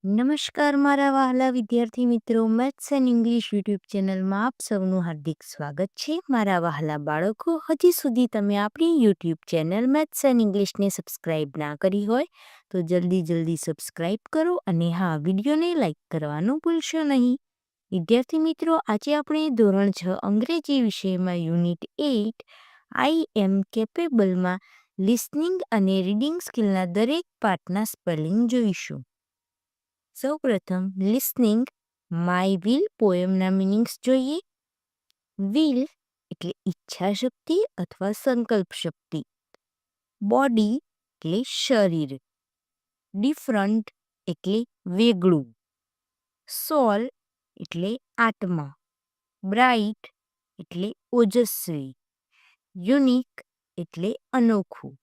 નમસ્કાર મારા વહાલા વિદ્યાર્થી મિત્રો, મેથ્સ એન્ડ ઇંગ્લિશ યુટ્યુબ ચેનલમાં આપ સૌનું હાર્દિક સ્વાગત છે. મારા વહાલા બાળકો, હજી સુધી તમે આપણી યુટ્યુબ ચેનલ મેથ્સ એન્ડ ઇંગ્લિશને સબસ્ક્રાઇબ ના કરી હોય તો જલ્દી સબસ્ક્રાઇબ કરો અને હા, વિડીયોને લાઇક કરવાનું ભૂલશો નહીં. વિદ્યાર્થી મિત્રો, આજે આપણે ધોરણ 6 અંગ્રેજી વિષયમાં યુનિટ 8 આઈ એમ કેપેબલમાં લિસનિંગ અને રીડિંગ સ્કિલના દરેક પાઠના સ્પેલિંગ જોઈશું. સૌપ્રથમ લિસનિંગ માય વિલ પોએમના મિનિંગ્સ જોઈએ. વિલ એટલે ઈચ્છા શક્તિ અથવા સંકલ્પ શક્તિ. બોડી એટલે શરીર. ડિફરન્ટ એટલે વેગળું. સોલ એટલે આત્મા. બ્રાઇટ એટલે ઓજસ્વી. યુનિક એટલે અનોખું.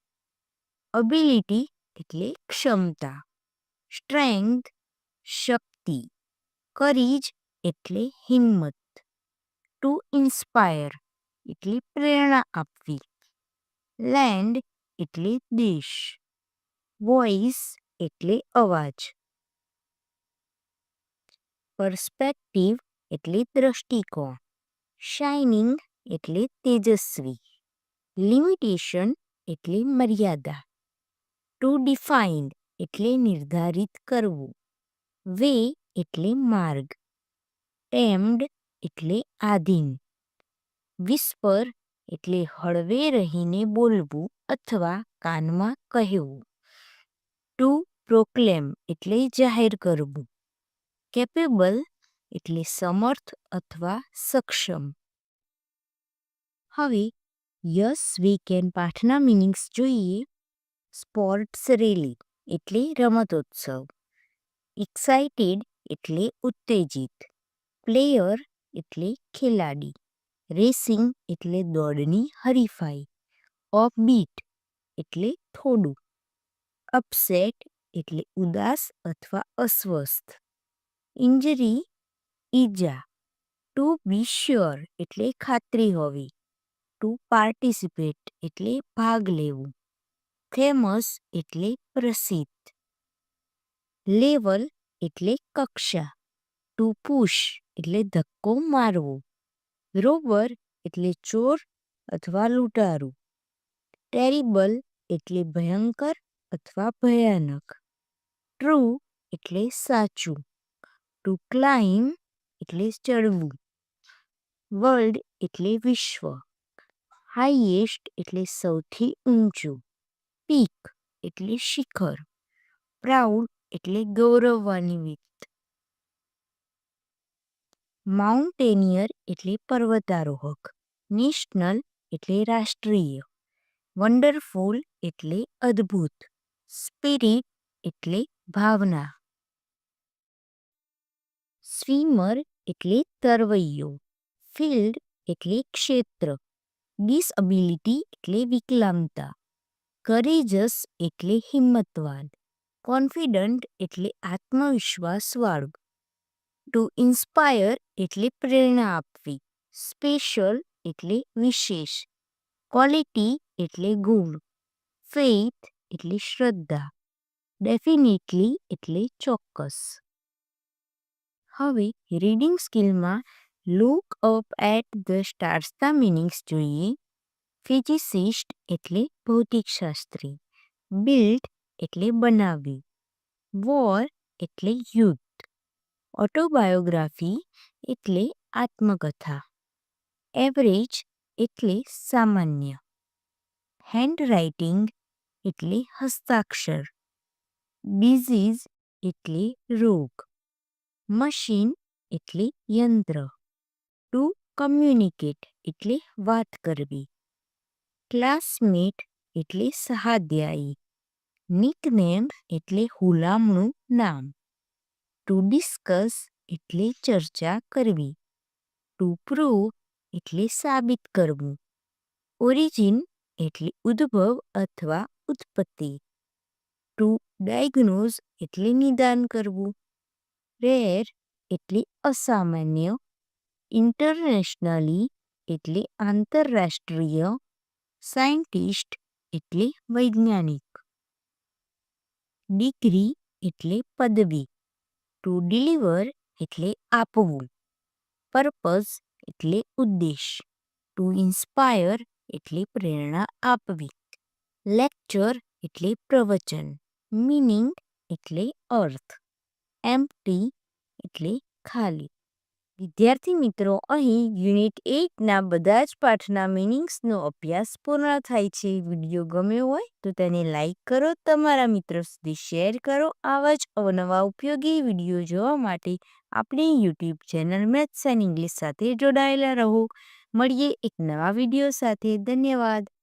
અબિલિટી એટલે ક્ષમતા. સ્ટ્રેન્થ શક્તિ. કરેજ એટલે હિંમત. ટુ ઇન્સ્પાયર એટલે પ્રેરણા આપવી. લેન્ડ એટલે દેશ. વોઇસ એટલે અવાજ. પર્સ્પેક્ટિવ એટલે દ્રષ્ટિકોણ. શાઇનિંગ એટલે તેજસ્વી. લિમિટેશન એટલે મર્યાદા. ટુ ડિફાઇન એટલે નિર્ધારિત કરવું. વે એટલે માર્ગ. ટેમ્ડ એટલે આધીન. વિસ્પર એટલે હળવે રહીને બોલવું અથવા કાનમાં કહેવું. ટુ પ્રોક્લેમ એટલે જાહેર કરવું. કેપેબલ એટલે સમર્થ અથવા સક્ષમ. હવે યસ વી કેન પાઠના મિનિંગ્સ જોઈએ. સ્પોર્ટ્સ રેલી એટલે રમતોત્સવ. એક્સાઇટેડ એટલે ઉત્તેજિત. પ્લેયર એટલે ખેલાડી. રેસિંગ એટલે દોડની હરીફાઈ. ઓફબીટ એટલે થોડું. અપસેટ એટલે ઉદાસ અથવા અસ્વસ્થ. ઇન્જરી ઈજા. ટુ બી શ્યોર એટલે ખાતરી હોવી. ટુ પાર્ટિસિપેટ એટલે ભાગ લેવું. ફેમસ એટલે પ્રસિદ્ધ. લેવલ એટલે કક્ષા. ટુ પુશ એટલે ધક્કો મારવો. રોબર એટલે ચોર અથવા લૂંટારું. ટેરિબલ એટલે ભયંકર અથવા ભયાનક. ટ્રુ એટલે સાચું. ટુ ક્લાઇમ્બ એટલે ચડવું. વર્લ્ડ એટલે વિશ્વ. હાઈએસ્ટ એટલે સૌથી ઊંચું. પીક એટલે શિખર. પ્રાઉડ એટલે ગૌરવાન્વિત. માઉન્ટેનિયર એટલે પર્વતારોહક. નેશનલ એટલે રાષ્ટ્રીય. વન્ડરફુલ એટલે અદ્ભુત. સ્પિરિટ એટલે ભાવના. સ્વિમર એટલે તરવૈયો. ફિલ્ડ એટલે ક્ષેત્ર. ડિસએબિલિટી એટલે વિકલાંગતા. કરેજસ એટલે હિંમતવાન. કોન્ફિડન્ટ એટલે આત્મવિશ્વાસવાળું. ટુ ઇન્સ્પાયર એટલે પ્રેરણા આપવી. સ્પેશિયલ એટલે વિશેષ. ક્વોલિટી એટલે ગુણ. ફેઇથ એટલે શ્રદ્ધા. ડેફિનેટલી એટલે ચોક્કસ. હવે રીડિંગ સ્કિલમાં લુક અપ એટ ધ સ્ટાર્સના મિનિંગ્સ જોઈએ. ફિઝિસિસ્ટ એટલે ભૌતિકશાસ્ત્રી. બિલ્ડ એટલે બનાવ્યું. વોર એટલે યુદ્ધ. ઓટોબાયોગ્રાફી એટલે આત્મકથા. એવરેજ એટલે સામાન્ય. હેન્ડરાઇટિંગ એટલે હસ્તાક્ષર. ડિઝીઝ એટલે રોગ. મશીન એટલે યંત્ર. ટુ કમ્યુનિકેટ એટલે વાત કરવી. ક્લાસમેટ એટલે સહાધ્યાયી. નિકનેમ એટલે હુલામણું નામ. ટુ ડિસ્કસ એટલે ચર્ચા કરવી. ટુ પ્રૂવ એટલે સાબિત કરવું. ઓરિજિન એટલે ઉદ્ભવ અથવા ઉત્પત્તિ. ટુ ડાયગ્નોઝ એટલે નિદાન કરવું. રેર એટલે અસામાન્ય. ઇન્ટરનેશનલી એટલે આંતરરાષ્ટ્રીય. સાયન્ટિસ્ટ એટલે વૈજ્ઞાનિક. ડિગ્રી એટલે પદવી. ટુ ડિલિવર એટલે આપવું. પર્પઝ એટલે ઉદ્દેશ. ટુ ઇન્સ્પાયર એટલે પ્રેરણા આપવી. લેક્ચર એટલે પ્રવચન. મીનિંગ એટલે અર્થ. એમ્પ્ટી એટલે ખાલી. વિદ્યાર્થી મિત્રો, અહીં યુનિટ 8ના બધા જ પાઠના મિનિંગ્સનો અભ્યાસ પૂર્ણ થાય છે. વિડીયો ગમ્યો હોય તો તેને લાઈક કરો, તમારા મિત્રો સુધી શેર કરો. આવા જ અવનવા ઉપયોગી વિડીયો જોવા માટે આપણી YouTube channel maths and English સાથે જોડાયેલા રહો. મળીએ એક નવા વિડીયો સાથે. ધન્યવાદ.